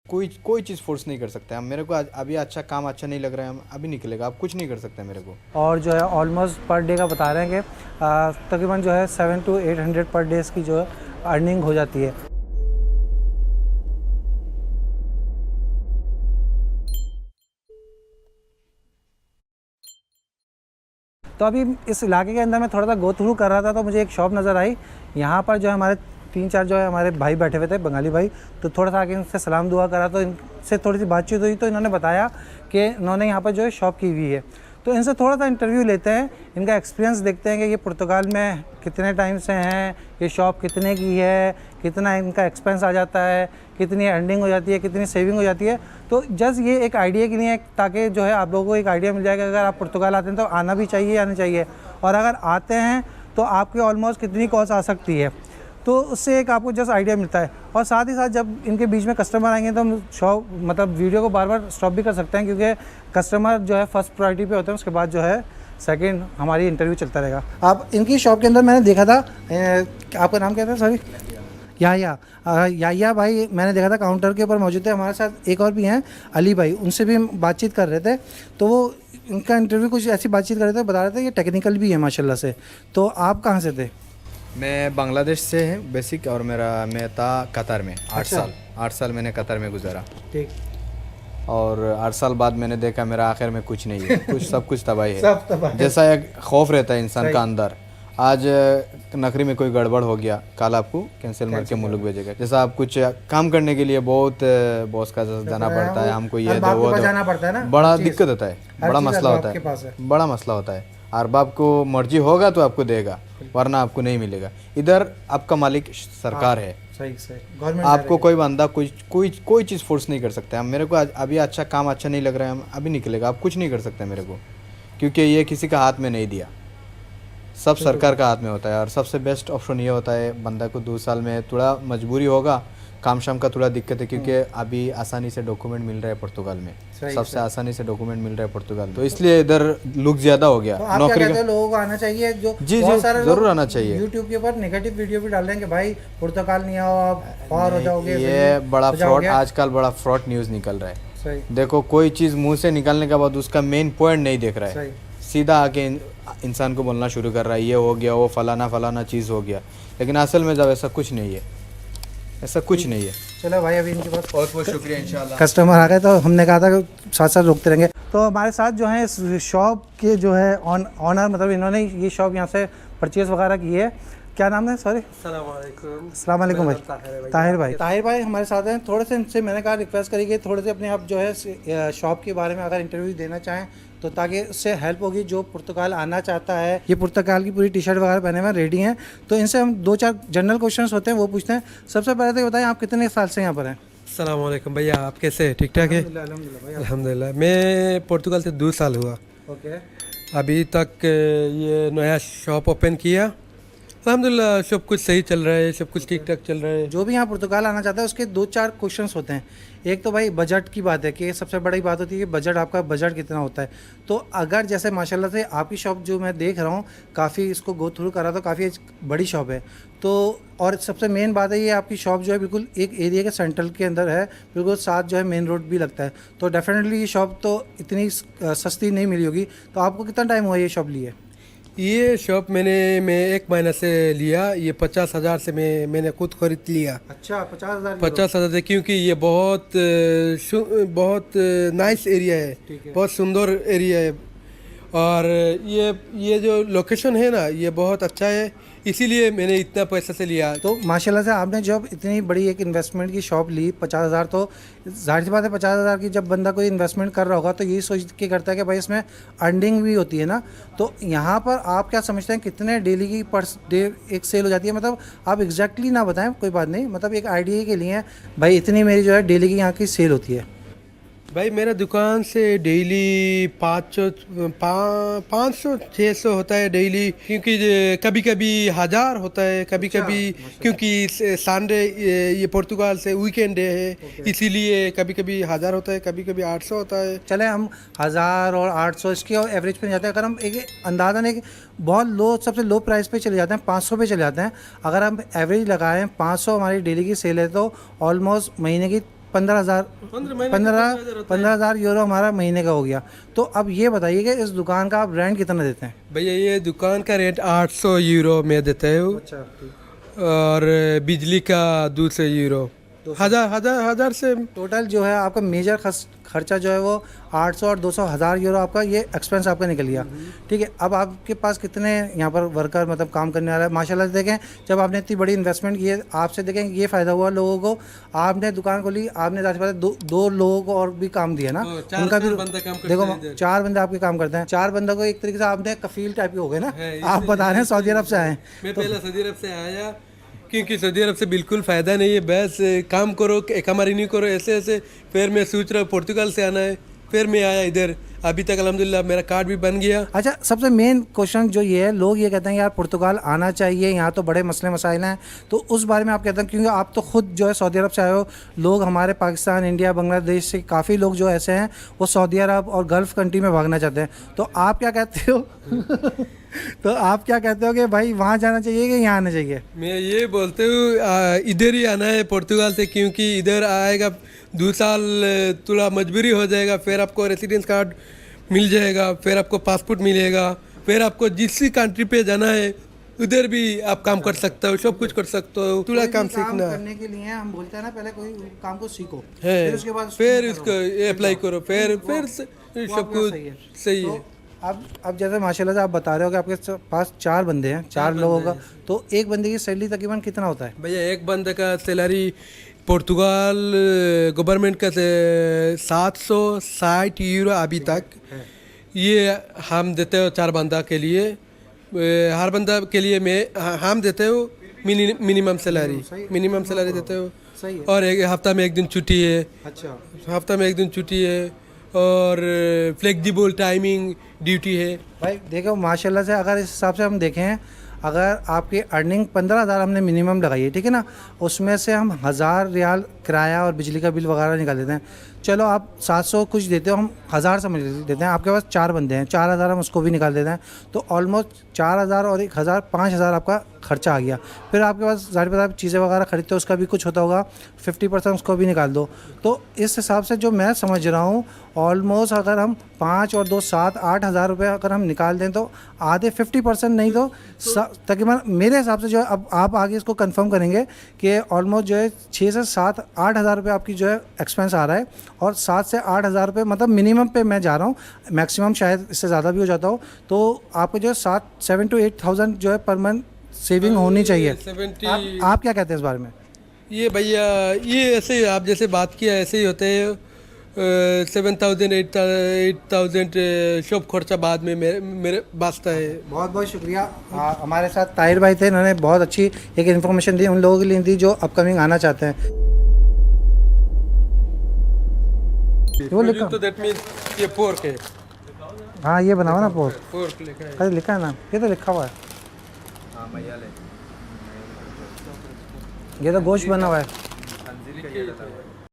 कोई कोई चीज़ फोर्स नहीं कर सकते हम मेरे को। अभी अच्छा काम अच्छा नहीं लग रहा है, हम अभी निकलेगा, आप कुछ नहीं कर सकते मेरे को। और जो है ऑलमोस्ट पर डे का बता रहे हैं कि तकरीबन जो है 700 to 800 पर डेज़ की जो है अर्निंग हो जाती है। तो अभी इस इलाके के अंदर मैं थोड़ा सा गो थ्रू कर रहा था तो मुझे एक शॉप नज़र आई। यहाँ पर जो है हमारे 3-4 जो है हमारे भाई बैठे हुए थे, बंगाली भाई। तो थोड़ा सा आगे इनसे सलाम दुआ करा तो इनसे थोड़ी सी बातचीत हुई तो इन्होंने बताया कि इन्होंने यहाँ पर जो है शॉप की हुई है। तो इनसे थोड़ा सा इंटरव्यू लेते हैं, इनका एक्सपीरियंस देखते हैं कि ये पुर्तगाल में कितने टाइम से हैं, ये शॉप कितने की है, कितना इनका एक्सपेंस आ जाता है, कितनी अर्निंग हो जाती है, कितनी सेविंग हो जाती है। तो जस्ट ये एक आइडिया के लिए, ताकि जो है आप लोगों को एक आइडिया मिल जाएगा अगर आप पुर्तगाल आते हैं तो आना भी चाहिए, आना चाहिए, और अगर आते हैं तो आपके ऑलमोस्ट कितनी कॉस्ट आ सकती है। तो उससे एक आपको जस्ट आइडिया मिलता है। और साथ ही साथ जब इनके बीच में कस्टमर आएंगे तो हम शॉप मतलब वीडियो को बार बार स्टॉप भी कर सकते हैं, क्योंकि कस्टमर जो है फर्स्ट प्रायोरिटी पे होते हैं, उसके बाद जो है सेकंड हमारी इंटरव्यू चलता रहेगा। आप इनकी शॉप के अंदर मैंने देखा था, आपका नाम क्या था सॉरी? या भाई मैंने देखा था काउंटर के ऊपर मौजूद थे। हमारे साथ एक और भी हैं अली भाई, उनसे भी हम बातचीत कर रहे थे। तो वो इनका इंटरव्यू कुछ ऐसी बातचीत कर रहे थे, बता रहे थे कि टेक्निकल भी है माशाल्लाह से। तो आप कहाँ से थे? मैं बांग्लादेश से है बेसिक, और मैं था कतर में 8 अच्छा। साल 8 साल मैंने कतर में गुजारा। ठीक। और 8 साल बाद मैंने देखा मेरा आखिर में कुछ नहीं है, सब कुछ तबाही है। सब तबाही है। जैसा एक खौफ रहता है इंसान का अंदर, आज नौकरी में कोई गड़बड़ हो गया, कल आपको कैंसिल मार के मुल्क भेजेगा। जैसा आप कुछ काम करने के लिए बहुत बॉस का जाना पड़ता है, हमको ये दो वो जाना पड़ता है ना, बड़ा दिक्कत होता है, बड़ा मसला होता है, बड़ा मसला होता है। अरबाब को मर्जी होगा तो आपको देगा, वरना आपको नहीं मिलेगा। इधर आपका मालिक सरकार है, सही गवर्नमेंट, आपको कोई बंदा कोई चीज़ फोर्स नहीं कर सकता हम मेरे को। अभी अच्छा काम अच्छा नहीं लग रहा है, हम अभी निकलेगा, आप कुछ नहीं कर सकते मेरे को, क्योंकि ये किसी का हाथ में नहीं दिया, सब सरकार का हाथ में होता है। और सबसे बेस्ट ऑप्शन ये होता है, बंदा को 2 साल में थोड़ा मजबूरी होगा, काम शाम का थोड़ा दिक्कत है, क्योंकि अभी आसानी से डॉक्यूमेंट मिल रहा है पुर्तगाल में, सबसे आसानी से डॉक्यूमेंट मिल रहा है पुर्तगाल में, तो इसलिए इधर लुक ज़्यादा हो गया। तो नौकरी का लोगों को आना चाहिए, जो जी जी ज़रूर आना चाहिए। यूट्यूब के ऊपर नेगेटिव वीडियो भी डाल रहे हैं कि भाई पुर्तगाल नहीं आओ आप फॉर हो जाओगे, ये बड़ा फ्रॉड, आजकल बड़ा फ्रॉड न्यूज़ निकल रहा है। सही। देखो कोई चीज़ मुंह से निकालने के बाद उसका मेन पॉइंट नहीं देख रहा है, सीधा आके इंसान को बोलना शुरू कर रहा है ये हो गया, वो फलाना फलाना चीज़ हो गया, लेकिन असल में जब ऐसा कुछ नहीं है, ऐसा कुछ नहीं है। चलो भाई अभी इनके पास बहुत बहुत शुक्रिया, इंशाल्लाह कस्टमर आ गए तो हमने कहा था कि साथ साथ रोकते रहेंगे। तो हमारे साथ जो है इस शॉप के जो है ऑनर, मतलब इन्होंने ये शॉप यहाँ से परचेज़ वगैरह की है। क्या नाम है? सॉरी। अस्सलाम वालेकुम भाई। ताहिर भाई हमारे साथ हैं। थोड़े से इनसे मैंने कहा रिक्वेस्ट करी कि थोड़े से अपने आप जो है शॉप के बारे में अगर इंटरव्यू देना चाहें तो ताकि उससे हेल्प होगी, जो पुर्तगाल आना चाहता है। ये पुर्तगाल की पूरी टी शर्ट वगैरह पहने हुए रेडी हैं, तो इनसे हम 2-4 जनरल क्वेश्चंस होते हैं वो पूछते हैं। सबसे पहले तो बताएं आप कितने साल से यहाँ पर हैं? अस्सलाम वालेकुम भैया, आप कैसे हैं? ठीक ठाक है? अल्हम्दुलिल्लाह। मैं पुर्तगाल से 2 साल हुआ। ओके। अभी तक ये नया शॉप ओपन किया, अल्हम्दुलिल्लाह सब कुछ सही चल रहा है, सब कुछ ठीक ठाक चल रहा है। जो भी यहाँ पुर्तगाल आना चाहता है उसके 2-4 क्वेश्चंस होते हैं। एक तो भाई बजट की बात है कि सबसे बड़ी बात होती है कि बजट, आपका बजट कितना होता है। तो अगर जैसे माशाल्लाह से आपकी शॉप जो मैं देख रहा हूँ, काफ़ी इसको गो थ्रू करा तो काफ़ी बड़ी शॉप है। तो और सबसे मेन बात है ये आपकी शॉप जो है बिल्कुल एक एरिया के सेंट्रल के अंदर है, बिल्कुल साथ जो है मेन रोड भी लगता है। तो डेफिनेटली ये शॉप तो इतनी सस्ती नहीं मिली होगी। तो आपको कितना टाइम हुआ ये शॉप लिए? ये शॉप मैं 1 महीना से लिया। ये 50,000 से मैंने खुद खरीद लिया। अच्छा, 50,000? 50,000 से, क्योंकि ये बहुत नाइस एरिया है, बहुत सुंदर एरिया है। और ये जो लोकेशन है ना, ये बहुत अच्छा है, इसीलिए मैंने इतना पैसा से लिया। तो माशाल्लाह से आपने जब इतनी बड़ी एक इन्वेस्टमेंट की शॉप ली 50,000, तो जाहिर सी बात है 50,000 की जब बंदा कोई इन्वेस्टमेंट कर रहा होगा तो यही सोच के करता है कि भाई इसमें अर्निंग भी होती है ना। तो यहाँ पर आप क्या समझते हैं कितने डेली की पर डे एक सेल हो जाती है? मतलब आप एग्जैक्टली ना बताएं, कोई बात नहीं, मतलब एक आइडिया के लिए भाई इतनी मेरी जो है डेली की यहाँ की सेल होती है। भाई मेरा दुकान से डेली 500-600 होता है डेली, क्योंकि कभी कभी 1000 होता है, कभी कभी क्योंकि संडे ये पुर्तगाल से वीकेंड डे है, इसीलिए कभी कभी 1000 होता है, कभी कभी 800 होता है। चले हम 1000 और 800 इसके और एवरेज पे जाते हैं। अगर हम एक अंदाज़न एक बहुत लो, सबसे लो प्राइस पे चले जाते हैं, 500 पे चले जाते हैं। अगर हम एवरेज लगाएं 500 हमारी डेली की सेल है तो ऑलमोस्ट महीने की 15,000 15,000 यूरो हमारा महीने का हो गया। तो अब ये बताइए कि इस दुकान का आप रेंट कितना देते हैं? भैया ये दुकान का रेंट 800 यूरो में देते हो और बिजली का 200 यूरो, हजार से। टोटल जो है आपका मेजर खर्चा जो है वो 800 और 200 हज़ार यूरो आपका ये एक्सपेंस आपका निकल गया। ठीक है, अब आपके पास कितने यहाँ पर वर्कर मतलब काम करने वाला है? माशाल्लाह से देखें, जब आपने इतनी बड़ी इन्वेस्टमेंट की है, आपसे देखें ये फ़ायदा हुआ लोगों को। आपने दुकान खोली, आपने ज़्यादा से ज़्यादा दो लोगों को और भी काम दिया ना, उनका भी देखो 4 बंदे आपके काम करते हैं। 4 बंदों को एक तरीके से आपने कफील टाइप के हो गए ना। आप बता रहे हैं सऊदी अरब से आए हैं। मैं पहले सऊदी अरब से आया क्योंकि सऊदी अरब से बिल्कुल फ़ायदा नहीं है, बस काम करो कमारी नहीं करो ऐसे ऐसे। फिर मैं सोच रहा हूँ पुर्तगाल से आना है, फिर मैं आया इधर। अभी तक अल्हम्दुलिल्लाह मेरा कार्ड भी बन गया। अच्छा, सबसे मेन क्वेश्चन जो ये है, लोग ये कहते हैं यार पुर्तगाल आना चाहिए, यहाँ तो बड़े मसले मसाइल हैं, तो उस बारे में आप कहते हैं? क्योंकि आप तो खुद जो है सऊदी अरब से आए हो, लोग हमारे पाकिस्तान, इंडिया, बांग्लादेश से काफ़ी लोग जो ऐसे हैं वो सऊदी अरब और गल्फ़ कंट्री में भागना चाहते हैं, तो आप क्या कहते हो? तो आप क्या कहते हो कि भाई वहाँ जाना चाहिए कि यहाँ आना चाहिए? मैं ये बोलते हूँ इधर ही आना है पुर्तगाल से, क्योंकि इधर आएगा 2 साल थोड़ा मजबूरी हो जाएगा, फिर आपको रेसिडेंस कार्ड मिल जाएगा, फिर आपको पासपोर्ट मिलेगा, फिर आपको जिस कंट्री पे जाना है उधर भी आप काम कर सकते हो, सब कुछ कर सकते हो। थोड़ा काम सीखना करने के लिए हम बोलते हैं ना, पहले कोई काम को सीखो, है, फिर उसके बाद फिर उसको अप्लाई करो, फिर सब कुछ सही है। अब जैसे माशाल्लाह से आप बता रहे हो कि आपके पास 4 बंदे हैं, 4 लोगों का, तो एक बंदे की सैलरी तकरीबन कितना होता है? भैया एक बंदे का सैलरी पुर्तगाल गवर्नमेंट का 760 यूरो अभी तक ये हम देते हो 4 बंदा के लिए। हर बंदा के लिए हम देते हो मिनिमम सैलरी देते हो। सही है। और एक हफ्ता में 1 दिन छुट्टी है। अच्छा, हफ्ता में 1 दिन छुट्टी है और फ्लेक्सिबल टाइमिंग ड्यूटी है। भाई देखो माशाल्लाह से अगर इस हिसाब से हम देखें, अगर आपकी अर्निंग 15,000 हमने मिनिमम लगाई है, ठीक है ना, उसमें से हम 1,000 रियाल किराया और बिजली का बिल वगैरह निकाल देते हैं। चलो आप 700 कुछ देते हो, हम 1,000 समझ देते हैं, आपके पास 4 बंदे हैं, 4,000 हम उसको भी निकाल देते हैं, तो ऑलमोस्ट 4,000 और 1,000 5,000 आपका खर्चा आ गया। फिर आपके पास ज़ाहिर बात है चीज़ें वगैरह खरीदते हो, उसका भी कुछ होता होगा, 50% उसको भी निकाल दो। तो इस हिसाब से जो मैं समझ रहा हूँ, ऑलमोस्ट अगर हम 5 और 2 7-8 हज़ार रुपये अगर हम निकाल दें तो आधे 50% नहीं तो तकरीबन मेरे हिसाब से जो है, अब आप आगे इसको कंफर्म करेंगे कि ऑलमोस्ट जो है 6 से 7-8 हज़ार रुपये आपकी जो है एक्सपेंस आ रहा है, और 7 से 8 हज़ार रुपये मतलब मिनिमम पे मैं जा रहा हूँ, मैक्सिमम शायद इससे ज़्यादा भी हो जाता हो, तो आपको जो है 7 to 8,000 जो है पर मंथ सेविंग होनी चाहिए। आप क्या कहते हैं इस बारे में? ये भैया ये ऐसे आप जैसे बात किया ऐसे ही होते हैं। 7,000 8,000 सब खर्चा बाद में मेरे वास्ता है। बहुत बहुत शुक्रिया। हमारे साथ ताहिर भाई थे, इन्होंने बहुत अच्छी एक इन्फॉर्मेशन दी उन लोगों के लिए दी जो अपकमिंग आना चाहते हैं। वो लिखा तो दैट मींस ये पोर्क है। हाँ ये बनाओ ना पोर्क लिखा है। अरे लिखा है ना, ये तो लिखा हुआ है, ये तो गोश्त बना हुआ है।